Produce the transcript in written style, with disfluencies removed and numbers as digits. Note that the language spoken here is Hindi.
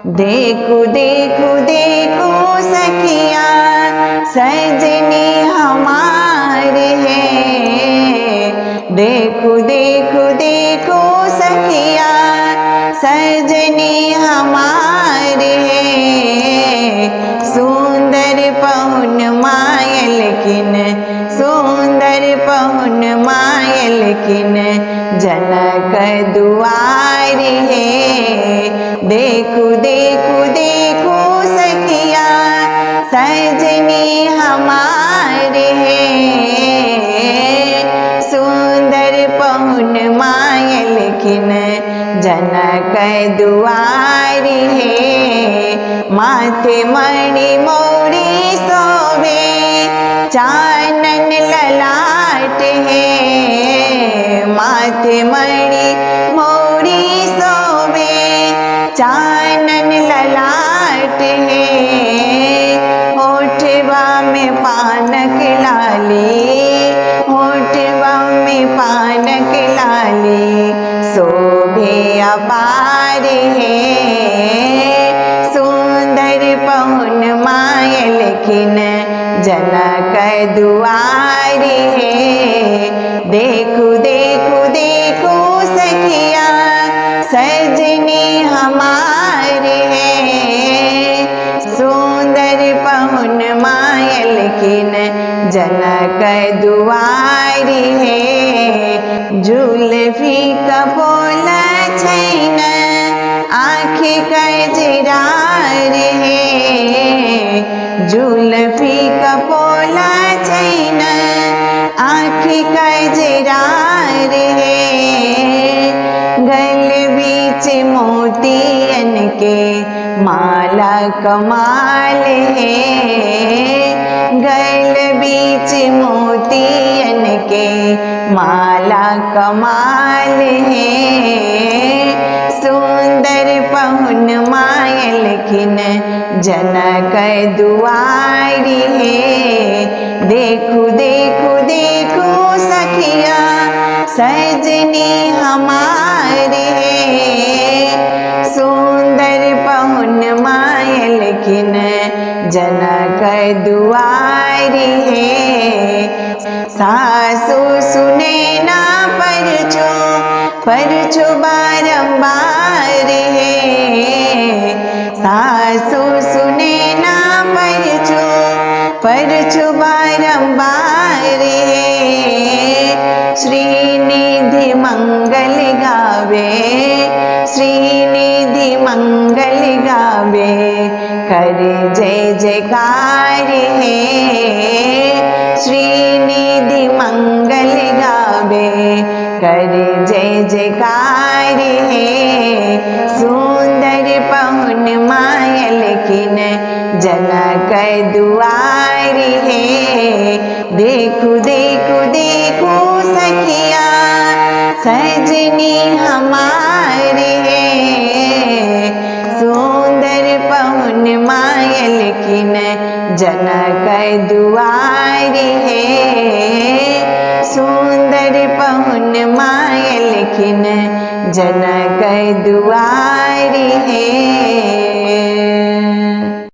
देखो देखो देखो सखिया सजनी हमारे हैं। देखो देखो देखो सखिया सजनी हमारे हैं। सुंदर पहुन मायल किन सुंदर पहुन मायल किन जनक दुआरे है। देखो देखो देखो सखिया सजनी हमारे हैं। सुंदर पहुन मायल किन जनक दुआरे है। माथे मणि मोरी सोवे चानन ललाट है। माथे मणि मोरी सोवे चानन ललाट है। होठवा में पानक लाली होठवा में पानक लाली शोभे अपार है। सुंदर पहुन मायल किन जनक दुआरे है। देखो देखो देखो सखिया सजनी हमारे हैं। सुंदर पहुन मायल किन जनक दुआरे है। जुल्फी कपोल छैन आँखि कजरार है। जुल्फी कपोल छैन आँखि कजरार है। गल बीच मोतियन के माला कमाल है। गल बीच मोतियन के माला कमाल है। सुंदर पहुन मायल किन जनक दुआरी है। देखो देखो देखो सखिया सजनी हमारे हैं। सुंदर पहुन मायल किन जनक दुआरी है। सासु सुने ना परचो बारंबार है। सासु सुने ना परचो बारंबार है। श्रीनिधि मंगल गावे श्रीनिधि मंगल गावे कर जय जयकार है। श्रीनिधि मंगल गावे कर जय जयकार है। सुंदर पहुन मायल किन जनक दुआरे है। देखो देखो देखो सखिया सजनी हमारे हैं। सुंदर पहुन मायल किन जनक दुआरे है। सुंदर पहुन मायल किन जनक दुआरे है।